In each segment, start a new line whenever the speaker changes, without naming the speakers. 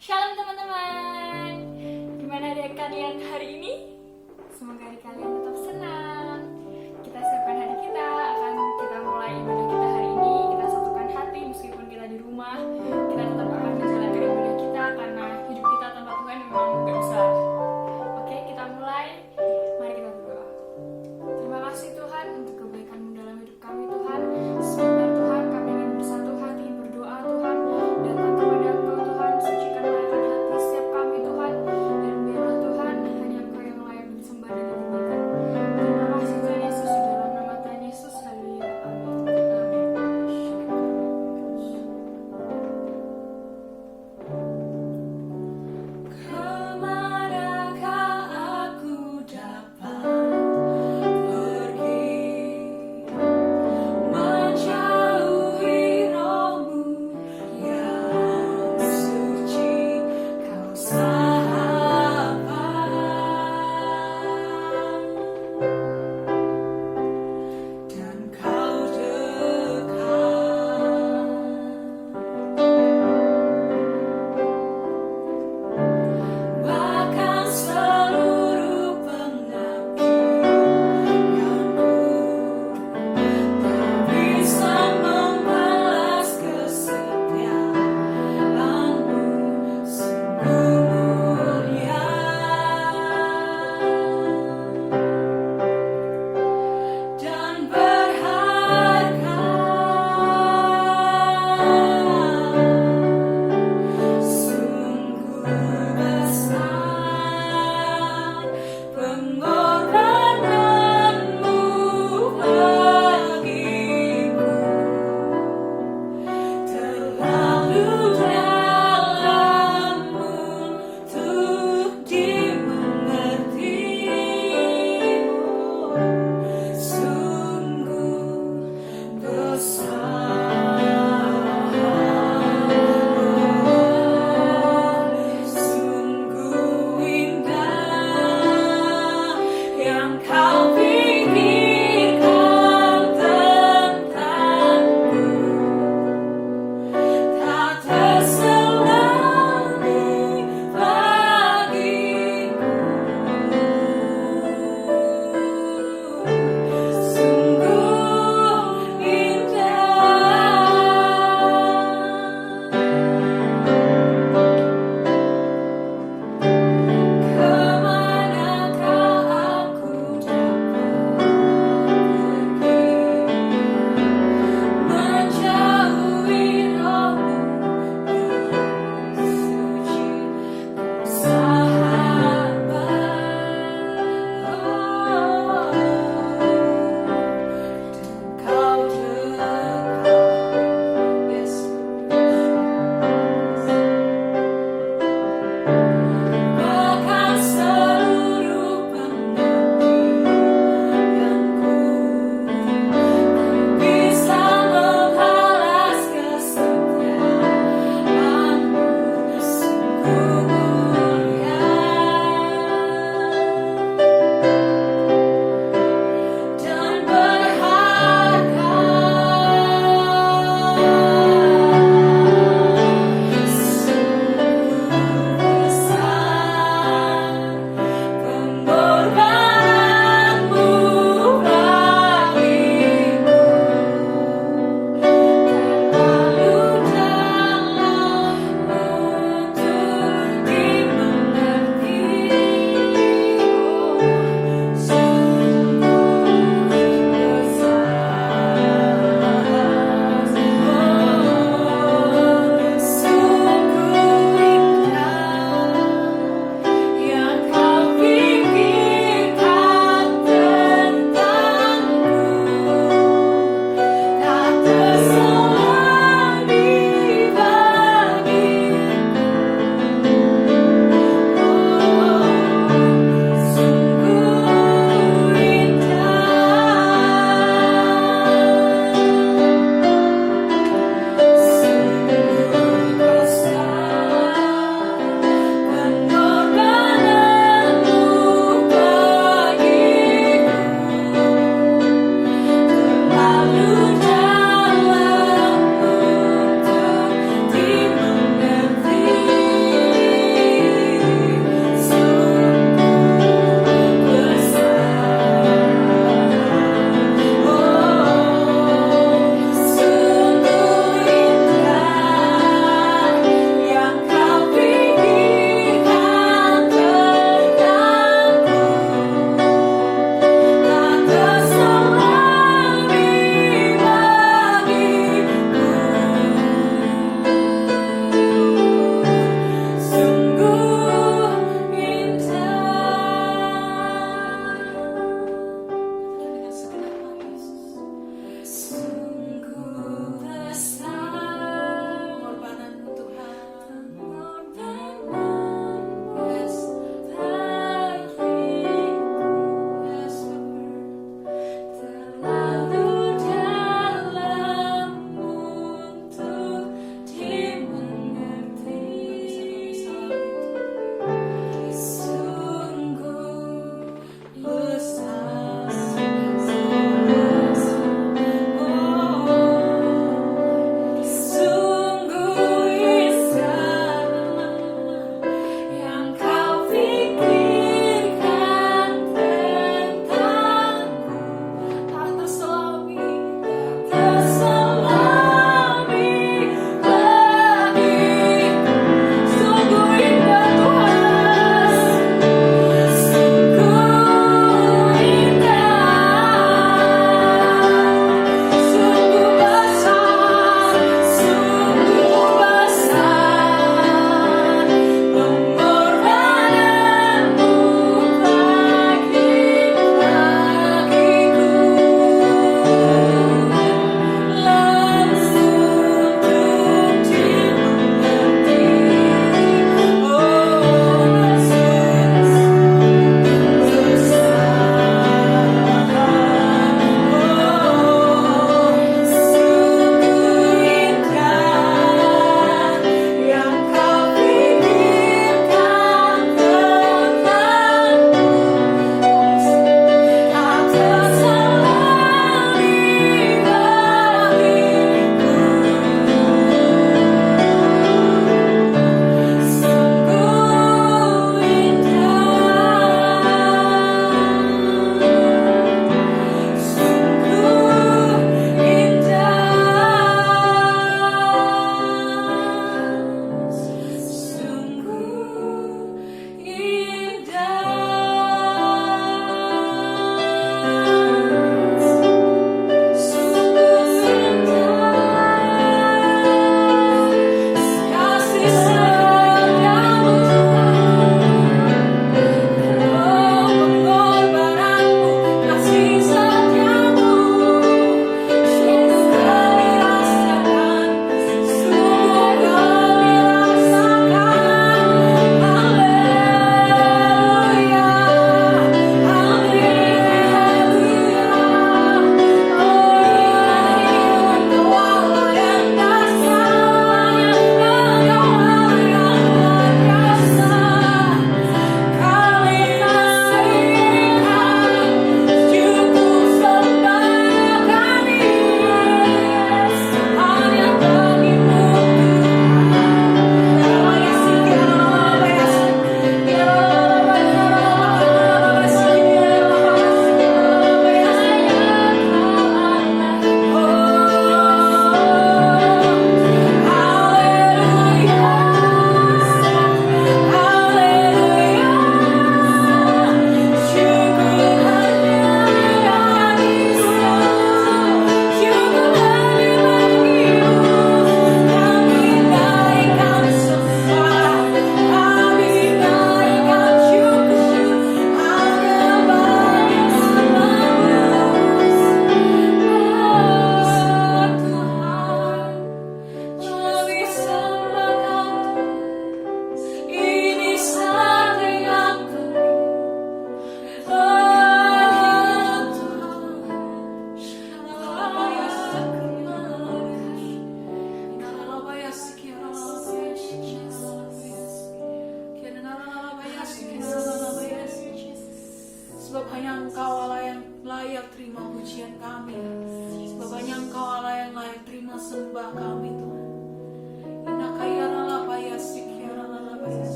Shalom teman-teman. Gimana hari kalian hari ini? Semoga hari kalian tetap senang. Kita siapkan hari kita, akan kita mulai ibadah kita hari ini. Kita satukan hati meskipun kita di rumah. Kita tetap akan menjalankan ibadah kita karena hidup kita tanpa Tuhan memang gak bisa. Oke, kita mulai. Mari kita berdoa. Terima kasih Tuhan untuk kebaikan-Mu dalam hidup kami Tuhan. Sebentar Tuhan, kami ingin bersatu hati berdoa Tuhan. Datang kepada Engkau Tuhan, sucikanlah akan hati setiap kami Tuhan. Dan biarlah Tuhan, hanya Engkau yang layak disembah dan dinyanyikan. Terima kasih Tuhan Yesus, di dalam nama Tuhan Yesus, haleluya, amin. Amin.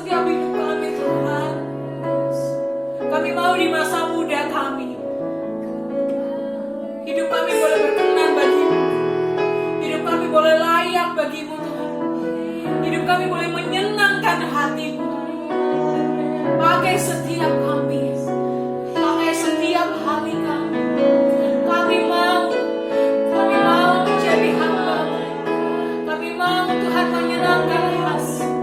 setiap hidup kami Tuhan. Kami mau di masa muda kami, hidup kami boleh berkenan bagimu, hidup kami boleh layak bagimu Tuhan, hidup kami boleh menyenangkan hatimu. Pakai setiap kami, pakai setiap hari kami. Kami mau menjadi hamba. Kami mau Tuhan menyenangkan hati.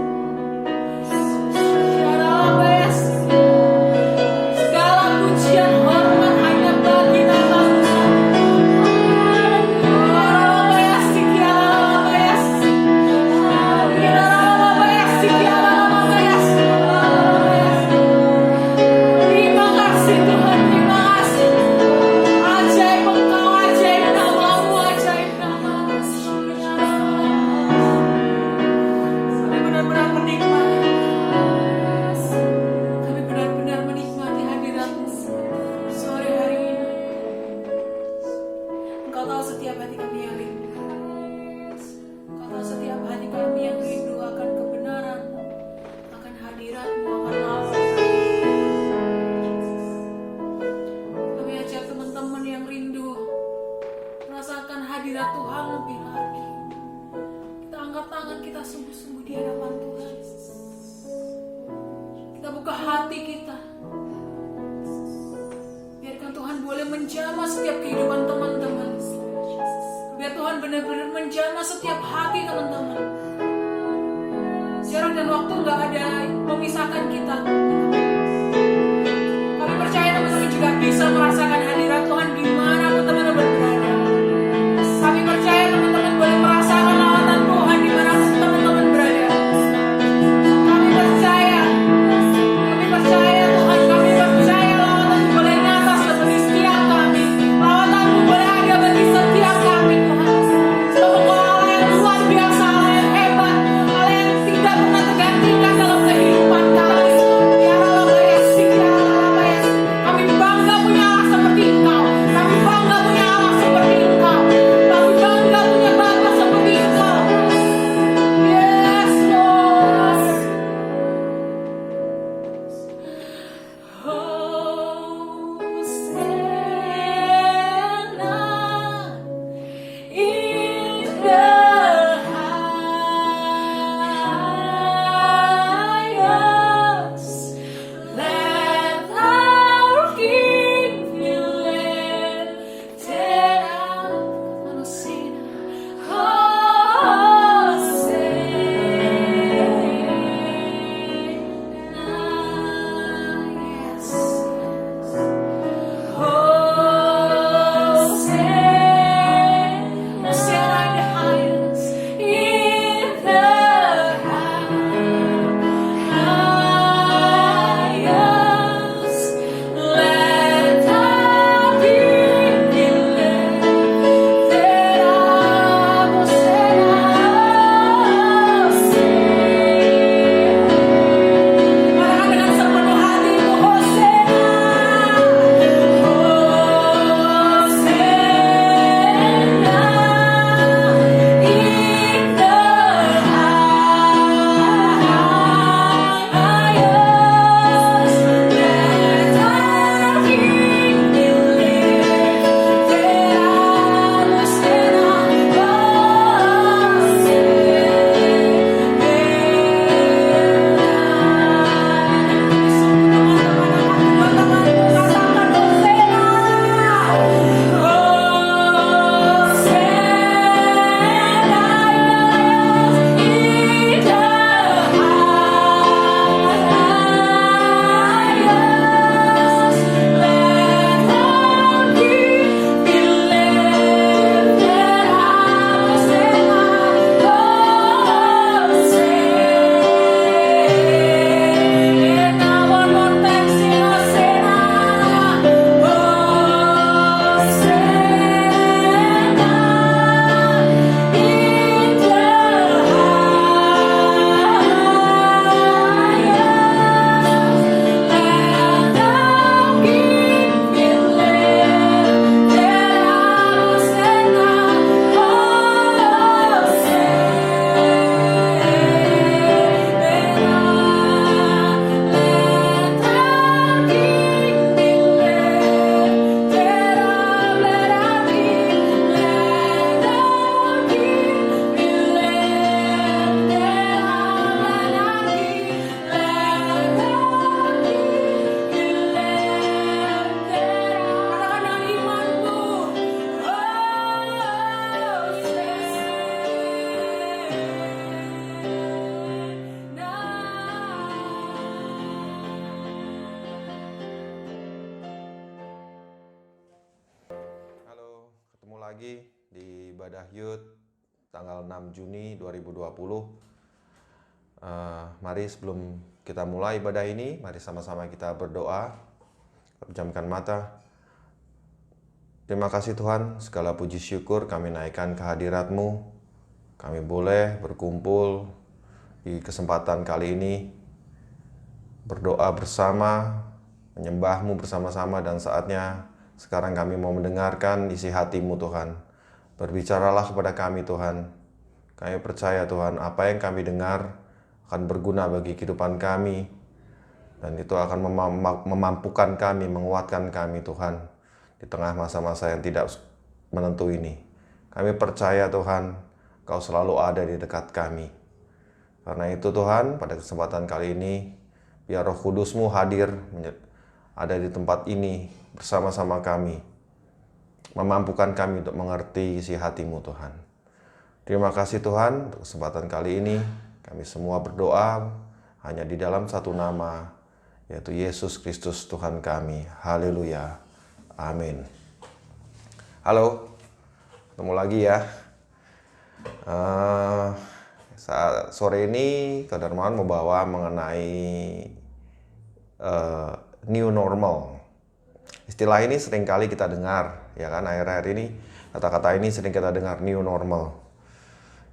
Segala pujian hormat hanya bagi nama-Mu. Terima kasih Tuhan, terima kasih. Ajaib Engkau, ajaib nama-Mu, ajaib nama-Mu. Kami benar-benar menikmati. Kami benar-benar menikmati hadirat-Mu sore hari ini. Engkau tahu setiap hati kami yang rindu. Engkau tahu setiap hati kami yang rindu akan kebenaran-Mu, akan hadirat-Mu, akan lawan. Kami ajak teman-teman yang rindu merasakan hadirat Tuhan lebih lagi. Kita angkat tangan, kita sungguh-sungguh di hadapan Tuhan. Kita buka hati kita. Biarkan Tuhan boleh menjamah setiap kehidupan teman-teman. Biar Tuhan benar-benar menjamah setiap hati teman-teman. Jarak dan waktu gak ada memisahkan kita. Kami percaya teman-teman juga bisa merasakan hadirat Tuhan dimanapun teman-teman berada. Kami percaya teman-teman boleh merasakan lawatan Tuhan dimanapun teman-teman berada. Kami percaya Tuhan, kami percaya lawatan-Mu boleh nyata bagi setiap kami. Lawatan-Mu boleh ada bagi setiap kami Tuhan. Sebab Engkau Allah yang luar biasa, Allah yang hebat, Allah yang tidak pernah tergantikan dalam kehidupan
lagi di Ibadah Youth tanggal 6 Juni 2020. Mari sebelum kita mulai ibadah ini, mari sama-sama kita berdoa. Pejamkan mata. Terima kasih Tuhan, segala puji syukur kami naikkan kehadirat-Mu. Kami boleh berkumpul di kesempatan kali ini, berdoa bersama, menyembah-Mu bersama-sama, dan saatnya sekarang kami mau mendengarkan isi hati-Mu Tuhan. Berbicaralah kepada kami Tuhan. Kami percaya Tuhan, apa yang kami dengar akan berguna bagi kehidupan kami. Dan itu akan memampukan kami, menguatkan kami Tuhan. Di tengah masa-masa yang tidak menentu ini. Kami percaya Tuhan, Kau selalu ada di dekat kami. Karena itu Tuhan, pada kesempatan kali ini, biar Roh Kudus-Mu hadir, ada di tempat ini bersama-sama kami, memampukan kami untuk mengerti isi hati-Mu Tuhan. Terima kasih Tuhan, untuk kesempatan kali ini kami semua berdoa hanya di dalam satu nama, yaitu Yesus Kristus Tuhan kami. Haleluya, amin. Halo, ketemu lagi ya. Sore ini Kak Darmawan mau bawa mengenai new normal. Istilah ini sering kali kita dengar, ya kan, akhir-akhir ini kata-kata ini sering kita dengar, new normal.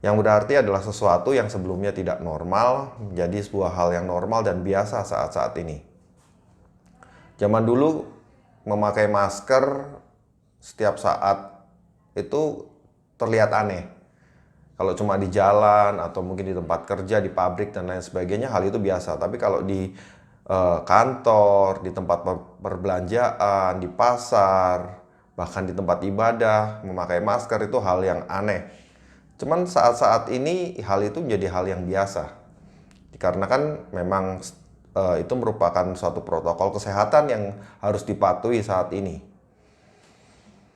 Yang berarti adalah sesuatu yang sebelumnya tidak normal menjadi sebuah hal yang normal dan biasa saat-saat ini. Zaman dulu memakai masker setiap saat itu terlihat aneh. Kalau cuma di jalan atau mungkin di tempat kerja, di pabrik dan lain sebagainya, hal itu biasa. Tapi kalau di kantor, di tempat perbelanjaan, di pasar, bahkan di tempat ibadah, memakai masker itu hal yang aneh. Cuman saat-saat ini hal itu menjadi hal yang biasa. Dikarenakan memang itu merupakan suatu protokol kesehatan yang harus dipatuhi saat ini.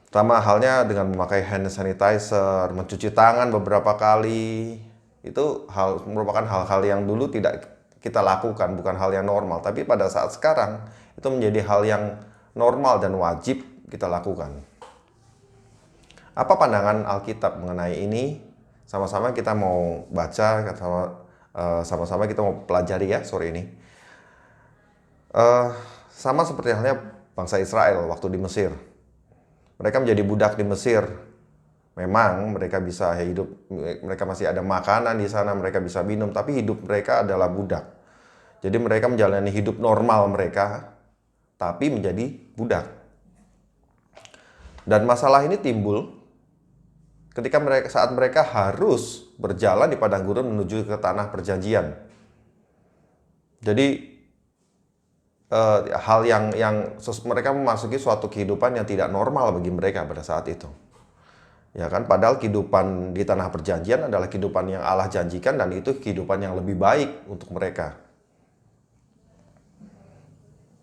Sama halnya dengan memakai hand sanitizer, mencuci tangan beberapa kali. Itu merupakan hal-hal yang dulu tidak kita lakukan, bukan hal yang normal. Tapi pada saat sekarang, itu menjadi hal yang normal dan wajib kita lakukan. Apa pandangan Alkitab mengenai ini? Sama-sama kita mau baca, sama-sama kita mau pelajari ya sore ini. Sama seperti halnya bangsa Israel waktu di Mesir. Mereka menjadi budak di Mesir. Memang mereka bisa hidup, mereka masih ada makanan di sana, mereka bisa minum, tapi hidup mereka adalah budak. Jadi mereka menjalani hidup normal mereka, tapi menjadi budak. Dan masalah ini timbul ketika saat mereka harus berjalan di padang gurun menuju ke tanah perjanjian. Jadi hal yang mereka memasuki suatu kehidupan yang tidak normal bagi mereka pada saat itu. Ya kan, padahal kehidupan di tanah perjanjian adalah kehidupan yang Allah janjikan dan itu kehidupan yang lebih baik untuk mereka.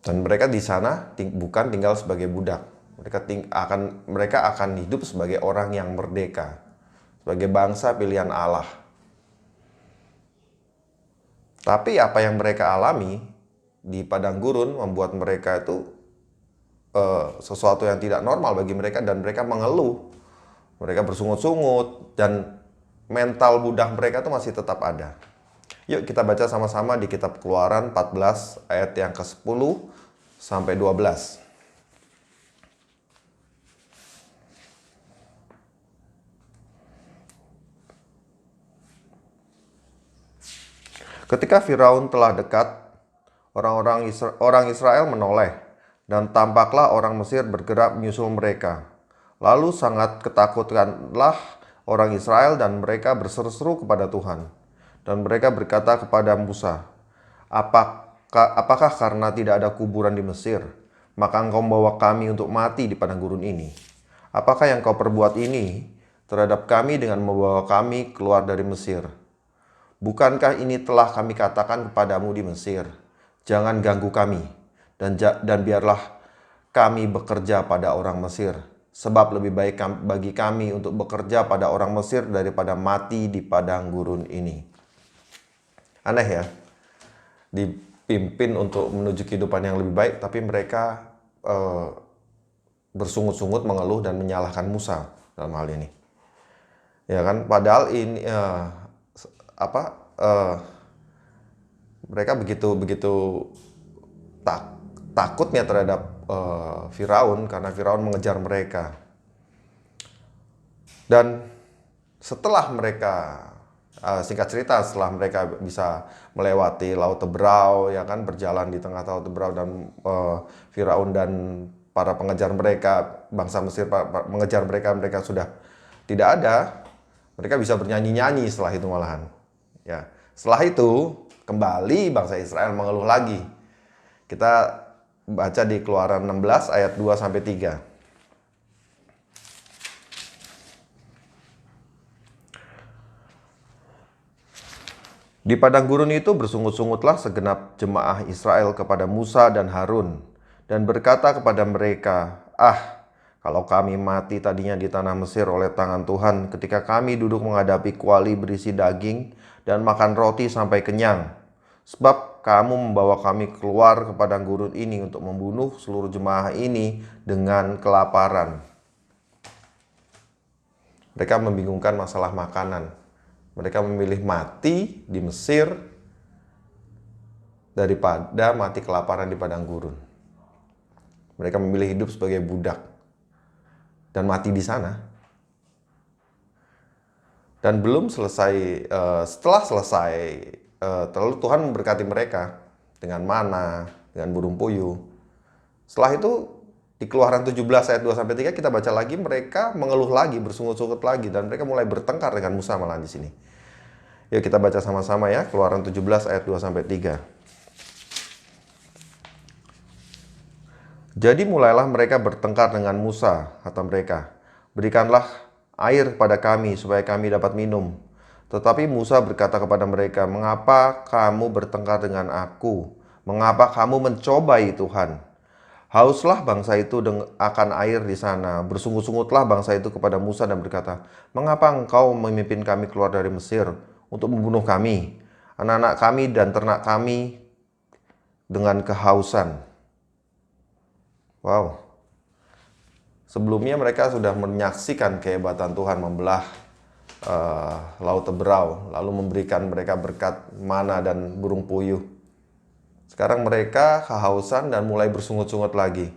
Dan mereka di sana bukan tinggal sebagai budak. Mereka akan hidup sebagai orang yang merdeka, sebagai bangsa pilihan Allah. Tapi apa yang mereka alami di padang gurun membuat mereka itu sesuatu yang tidak normal bagi mereka, dan mereka mengeluh. Mereka bersungut-sungut dan mental budak mereka itu masih tetap ada. Yuk kita baca sama-sama di kitab Keluaran 14 ayat yang ke-10 sampai 12. Ketika Firaun telah dekat, orang Israel menoleh, dan tampaklah orang Mesir bergerak menyusul mereka. Lalu sangat ketakutanlah orang Israel dan mereka berseru-seru kepada Tuhan. Dan mereka berkata kepada Musa, Apakah karena tidak ada kuburan di Mesir, maka engkau membawa kami untuk mati di padang gurun ini? Apakah yang kau perbuat ini terhadap kami dengan membawa kami keluar dari Mesir? Bukankah ini telah kami katakan kepadamu di Mesir, jangan ganggu kami, dan biarlah kami bekerja pada orang Mesir, sebab lebih baik bagi kami untuk bekerja pada orang Mesir daripada mati di padang gurun ini. Aneh ya, dipimpin untuk menuju kehidupan yang lebih baik, tapi mereka bersungut-sungut, mengeluh dan menyalahkan Musa. dalam hal ini. Ya kan, padahal ini mereka begitu takutnya terhadap Firaun karena Firaun mengejar mereka. Dan setelah mereka singkat cerita, setelah mereka bisa melewati Laut Teberau, ya kan, berjalan di tengah Laut Teberau, dan Firaun dan para pengejar mereka, bangsa Mesir mengejar mereka sudah tidak ada. Mereka bisa bernyanyi-nyanyi setelah itu malahan. Ya, setelah itu kembali bangsa Israel mengeluh lagi. Kita baca di Keluaran 16 ayat 2 sampai 3. Di padang gurun itu bersungut-sungutlah segenap jemaah Israel kepada Musa dan Harun, dan berkata kepada mereka, kalau kami mati tadinya di tanah Mesir oleh tangan Tuhan ketika kami duduk menghadapi kuali berisi daging dan makan roti sampai kenyang. Sebab kamu membawa kami keluar ke padang gurun ini untuk membunuh seluruh jemaah ini dengan kelaparan. Mereka membingungkan masalah makanan. Mereka memilih mati di Mesir daripada mati kelaparan di padang gurun. Mereka memilih hidup sebagai budak dan mati di sana. Dan belum selesai, setelah selesai, lalu Tuhan memberkati mereka dengan mana, dengan burung puyuh. Setelah itu di Keluaran 17 ayat 2 sampai 3 kita baca lagi, mereka mengeluh lagi, bersungut-sungut lagi, dan mereka mulai bertengkar dengan Musa malah di sini. Yuk kita baca sama-sama ya, Keluaran 17 ayat 2 sampai 3. Jadi mulailah mereka bertengkar dengan Musa, kata mereka, berikanlah air pada kami supaya kami dapat minum. Tetapi Musa berkata kepada mereka, mengapa kamu bertengkar dengan aku? Mengapa kamu mencobai Tuhan? Hauslah bangsa itu akan air di sana. Bersungut-sungutlah bangsa itu kepada Musa dan berkata, mengapa engkau memimpin kami keluar dari Mesir untuk membunuh kami, anak-anak kami dan ternak kami dengan kehausan? Wow. Sebelumnya mereka sudah menyaksikan kehebatan Tuhan membelah Laut Teberau, lalu memberikan mereka berkat mana dan burung puyuh. Sekarang mereka kehausan dan mulai bersungut-sungut lagi.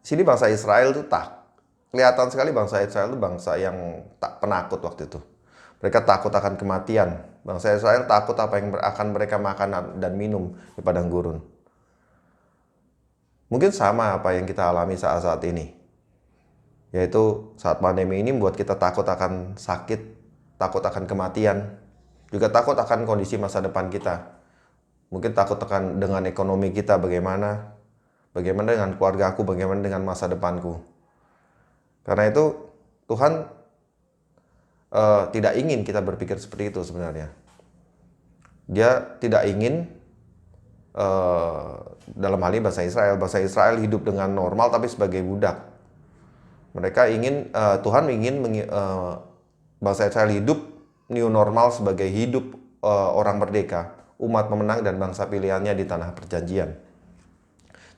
Di sini bangsa Israel itu kelihatan sekali bangsa Israel itu bangsa yang tak penakut waktu itu. Mereka takut akan kematian. Bangsa Israel takut apa yang akan mereka makan dan minum di padang gurun. Mungkin sama apa yang kita alami saat-saat ini. Yaitu saat pandemi ini membuat kita takut akan sakit, takut akan kematian, juga takut akan kondisi masa depan kita. Mungkin takut akan dengan ekonomi kita bagaimana dengan keluarga aku, bagaimana dengan masa depanku. Karena itu Tuhan tidak ingin kita berpikir seperti itu sebenarnya. Dia tidak ingin dalam hal ini bangsa Israel hidup dengan normal tapi sebagai budak. Mereka ingin, Tuhan ingin bangsa Israel hidup new normal sebagai hidup orang merdeka, umat pemenang dan bangsa pilihannya di tanah perjanjian.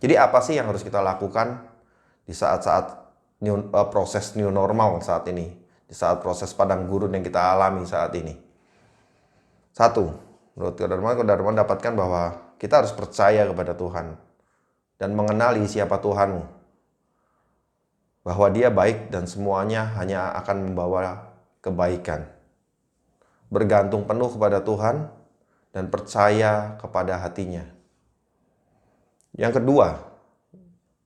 Jadi apa sih yang harus kita lakukan di saat-saat proses new normal saat ini, di saat proses padang gurun yang kita alami saat ini? Satu, menurut Kedarman dapatkan bahwa kita harus percaya kepada Tuhan dan mengenali siapa Tuhanmu, bahwa Dia baik dan semuanya hanya akan membawa kebaikan. Bergantung penuh kepada Tuhan dan percaya kepada hatinya. Yang kedua,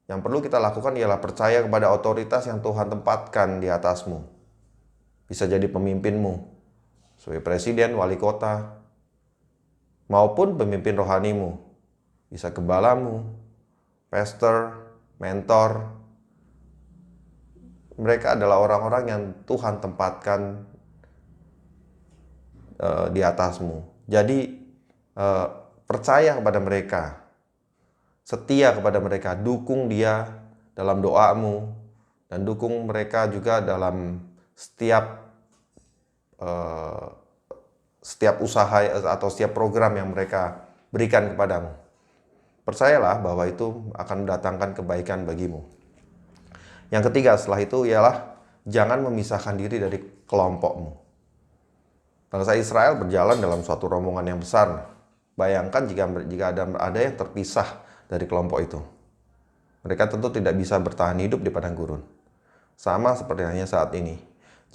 yang perlu kita lakukan ialah percaya kepada otoritas yang Tuhan tempatkan di atasmu. Bisa jadi pemimpinmu, sebagai presiden, wali kota, maupun pemimpin rohanimu, bisa gembalamu, pastor, mentor. Mereka adalah orang-orang yang Tuhan tempatkan di atasmu. Jadi percaya kepada mereka, setia kepada mereka, dukung dia dalam doamu, dan dukung mereka juga dalam setiap usaha atau setiap program yang mereka berikan kepadamu. Percayalah bahwa itu akan mendatangkan kebaikan bagimu. Yang ketiga setelah itu ialah jangan memisahkan diri dari kelompokmu. Bangsa Israel berjalan dalam suatu rombongan yang besar. Bayangkan jika ada yang terpisah dari kelompok itu. Mereka tentu tidak bisa bertahan hidup di padang gurun. Sama seperti hanya saat ini.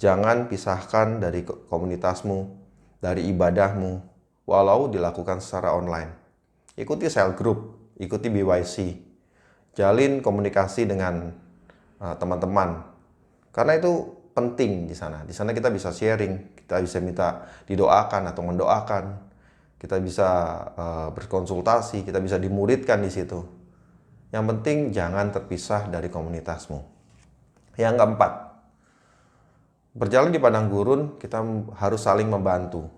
Jangan pisahkan dari komunitasmu, dari ibadahmu, walau dilakukan secara online. Ikuti cell group, ikuti BYC. Jalin komunikasi dengan teman-teman. Karena itu penting di sana. Di sana kita bisa sharing, kita bisa minta didoakan atau mendoakan. Kita bisa berkonsultasi, kita bisa dimuridkan di situ. Yang penting jangan terpisah dari komunitasmu. Yang keempat, berjalan di padang gurun kita harus saling membantu.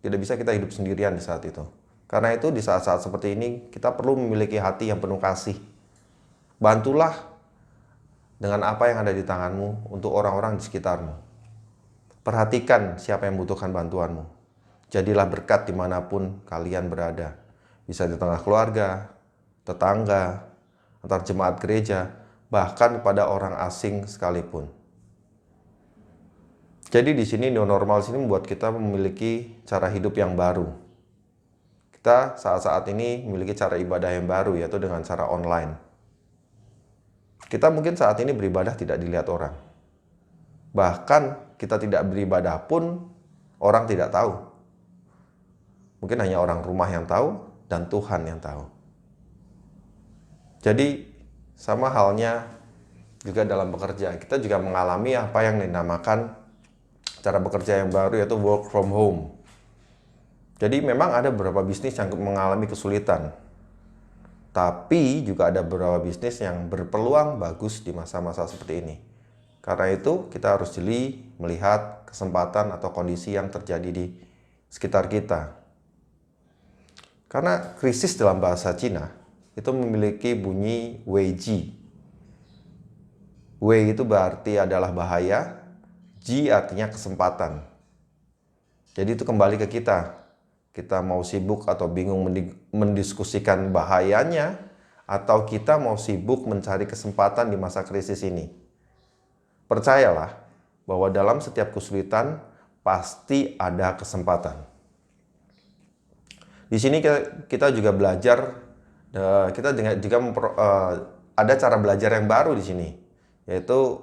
Tidak bisa kita hidup sendirian di saat itu. Karena itu di saat-saat seperti ini kita perlu memiliki hati yang penuh kasih. Bantulah dengan apa yang ada di tanganmu untuk orang-orang di sekitarmu. Perhatikan siapa yang membutuhkan bantuanmu. Jadilah berkat dimanapun kalian berada. Bisa di tengah keluarga, tetangga, antar jemaat gereja, bahkan kepada orang asing sekalipun. Jadi di sini new normal sini membuat kita memiliki cara hidup yang baru. Kita saat-saat ini memiliki cara ibadah yang baru, yaitu dengan cara online. Kita mungkin saat ini beribadah tidak dilihat orang. Bahkan kita tidak beribadah pun orang tidak tahu. Mungkin hanya orang rumah yang tahu dan Tuhan yang tahu. Jadi sama halnya juga dalam bekerja. Kita juga mengalami apa yang dinamakan cara bekerja yang baru, yaitu work from home. Jadi memang ada beberapa bisnis yang mengalami kesulitan. Tapi juga ada beberapa bisnis yang berpeluang bagus di masa-masa seperti ini. Karena itu kita harus jeli melihat kesempatan atau kondisi yang terjadi di sekitar kita. Karena krisis dalam bahasa Cina itu memiliki bunyi Weiji. Wei itu berarti adalah bahaya, Ji artinya kesempatan. Jadi itu kembali ke kita. Kita mau sibuk atau bingung mendiskusikan bahayanya, atau kita mau sibuk mencari kesempatan di masa krisis ini. Percayalah bahwa dalam setiap kesulitan pasti ada kesempatan. Di sini kita juga belajar, kita juga ada cara belajar yang baru di sini, yaitu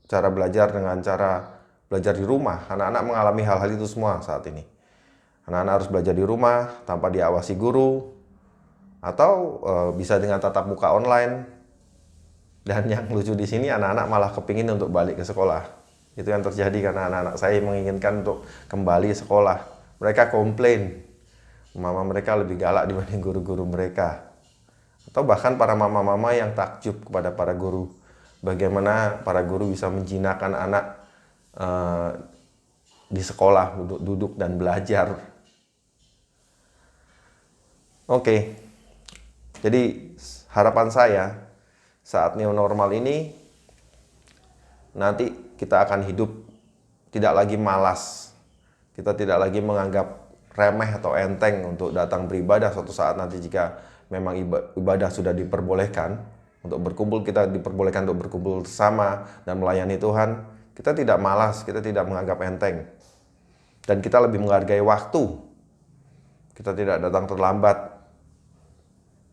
cara belajar dengan cara belajar di rumah. Anak-anak mengalami hal-hal itu semua saat ini. Anak-anak harus belajar di rumah tanpa diawasi guru, atau bisa dengan tatap muka online. Dan yang lucu di sini anak-anak malah kepingin untuk balik ke sekolah. Itu yang terjadi karena anak-anak saya menginginkan untuk kembali sekolah. Mereka komplain, mama mereka lebih galak dibanding guru-guru mereka. Atau bahkan para mama-mama yang takjub kepada para guru. Bagaimana para guru bisa menjinakkan anak di sekolah, duduk dan belajar. Oke, jadi harapan saya saat new normal ini nanti kita akan hidup tidak lagi malas. Kita tidak lagi menganggap remeh atau enteng untuk datang beribadah suatu saat nanti jika memang ibadah sudah diperbolehkan untuk berkumpul, kita diperbolehkan untuk berkumpul bersama dan melayani Tuhan. Kita tidak malas, kita tidak menganggap enteng. Dan kita lebih menghargai waktu. Kita tidak datang terlambat.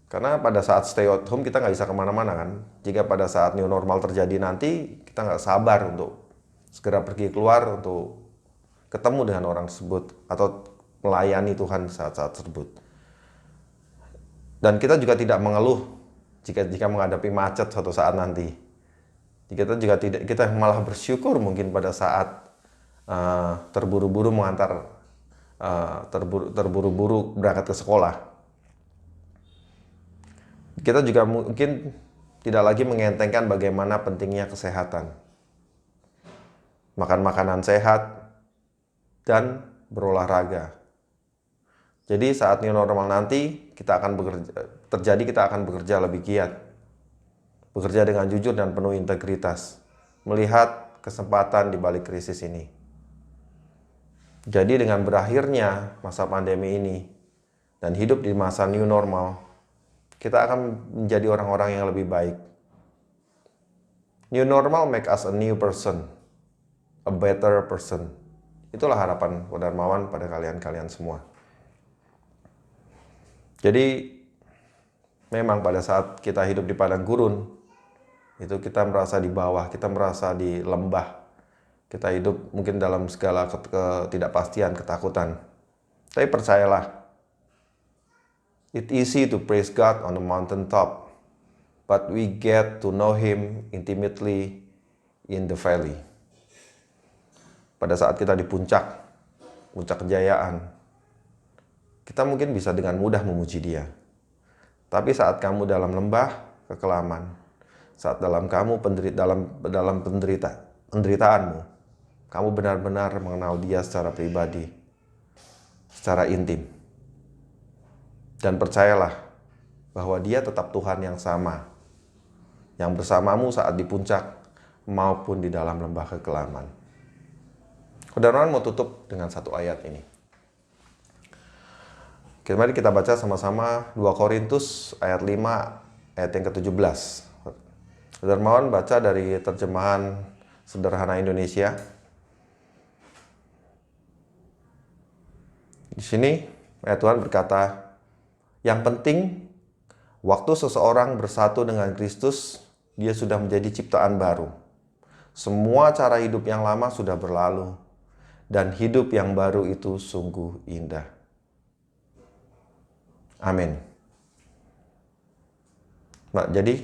Karena pada saat stay at home kita nggak bisa kemana-mana kan. Jika pada saat new normal terjadi nanti, kita nggak sabar untuk segera pergi keluar untuk ketemu dengan orang tersebut atau melayani Tuhan saat-saat tersebut. Dan kita juga tidak mengeluh jika menghadapi macet suatu saat nanti. Kita juga tidak, kita malah bersyukur mungkin pada saat terburu-buru terburu-buru berangkat ke sekolah. Kita juga mungkin tidak lagi mengentengkan bagaimana pentingnya kesehatan. Makan makanan sehat dan berolahraga. Jadi saat new normal nanti kita akan bekerja lebih giat. Bekerja dengan jujur dan penuh integritas. Melihat kesempatan di balik krisis ini. Jadi dengan berakhirnya masa pandemi ini dan hidup di masa new normal, kita akan menjadi orang-orang yang lebih baik. New normal make us a new person, a better person. Itulah harapan Darmawan pada kalian-kalian semua. Jadi memang pada saat kita hidup di padang gurun, itu kita merasa di bawah, kita merasa di lembah. Kita hidup mungkin dalam segala ketidakpastian, ketakutan. Tapi percayalah, it's easy to praise God on the mountain top, but we get to know Him intimately in the valley. Pada saat kita di puncak kejayaan, kita mungkin bisa dengan mudah memuji Dia. Tapi saat kamu dalam lembah kekelaman, saat dalam penderitaanmu, kamu benar-benar mengenal Dia secara pribadi, secara intim. Dan percayalah bahwa Dia tetap Tuhan yang sama, yang bersamamu saat di puncak maupun di dalam lembah kekelaman. Saudara mau tutup dengan satu ayat ini. Mari kita baca sama-sama 2 Korintus ayat 5 ayat yang ke-17. Darmawan baca dari terjemahan sederhana Indonesia. Di sini ayat Tuhan berkata, yang penting waktu seseorang bersatu dengan Kristus, dia sudah menjadi ciptaan baru. Semua cara hidup yang lama sudah berlalu, dan hidup yang baru itu sungguh indah. Amin. Jadi,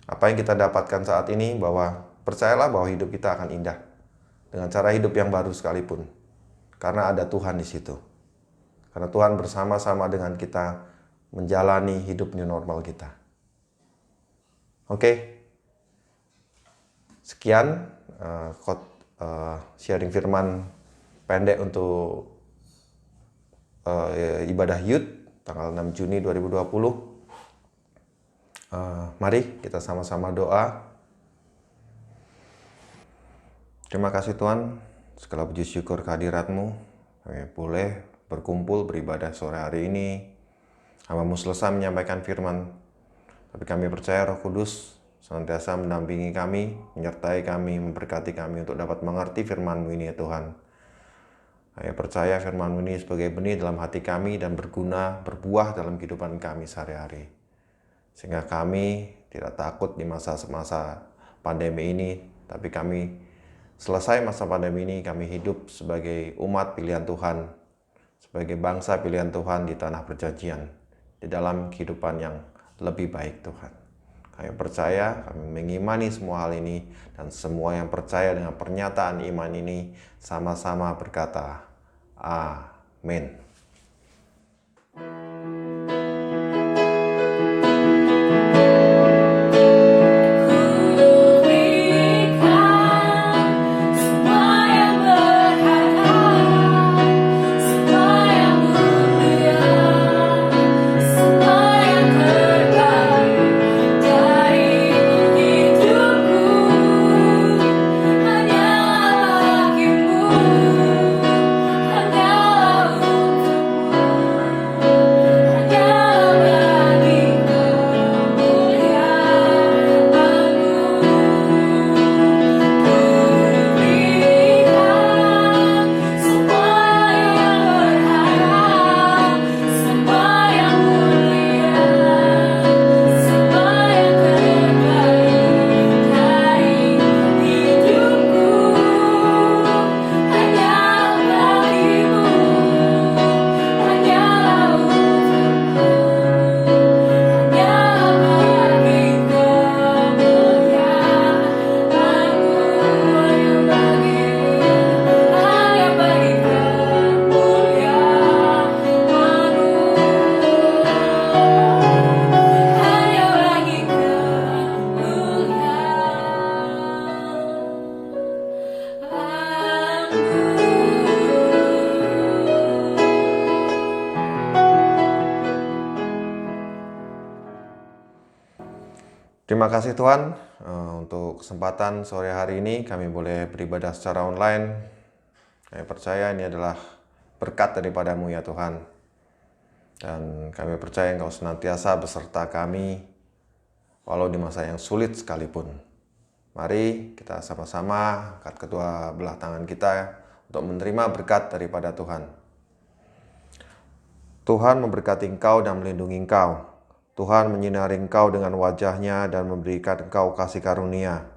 apa yang kita dapatkan saat ini bahwa percayalah bahwa hidup kita akan indah dengan cara hidup yang baru sekalipun, karena ada Tuhan di situ. Karena Tuhan bersama-sama dengan kita menjalani hidup new normal kita. Oke. Sekian sharing firman pendek untuk ibadah Youth tanggal 6 Juni 2020. Mari kita sama-sama doa. Terima kasih Tuhan, segala puji syukur kehadirat-Mu. Kami boleh berkumpul beribadah sore hari ini. Hamba-Mu selesai menyampaikan firman, tapi kami percaya Roh Kudus senantiasa mendampingi kami, menyertai kami, memberkati kami untuk dapat mengerti firman-Mu ini ya Tuhan. Kami percaya firman-Mu ini sebagai benih dalam hati kami dan berguna, berbuah dalam kehidupan kami sehari-hari. Sehingga kami tidak takut di masa-masa pandemi ini, tapi kami selesai masa pandemi ini, kami hidup sebagai umat pilihan Tuhan, sebagai bangsa pilihan Tuhan di tanah perjanjian, di dalam kehidupan yang lebih baik Tuhan. Kami percaya, kami mengimani semua hal ini, dan semua yang percaya dengan pernyataan iman ini sama-sama berkata, Amin. Terima kasih Tuhan untuk kesempatan sore hari ini kami boleh beribadah secara online. Kami percaya ini adalah berkat daripada-Mu ya Tuhan. Dan kami percaya Engkau senantiasa beserta kami walau di masa yang sulit sekalipun. Mari kita sama-sama angkat kedua belah tangan kita untuk menerima berkat daripada Tuhan. Tuhan memberkati engkau dan melindungi engkau. Tuhan menyinari engkau dengan wajah-Nya dan memberikan engkau kasih karunia.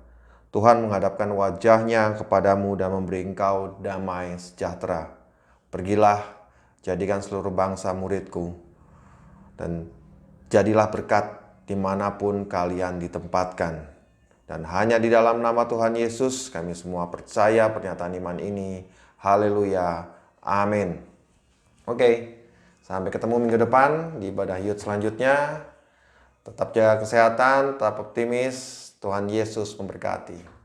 Tuhan menghadapkan wajah-Nya kepadamu dan memberi engkau damai sejahtera. Pergilah, jadikan seluruh bangsa muridku, dan jadilah berkat dimanapun kalian ditempatkan. Dan hanya di dalam nama Tuhan Yesus kami semua percaya pernyataan iman ini. Haleluya. Amin. Oke, sampai ketemu minggu depan di ibadah youth selanjutnya. Tetap jaga kesehatan, tetap optimis. Tuhan Yesus memberkati.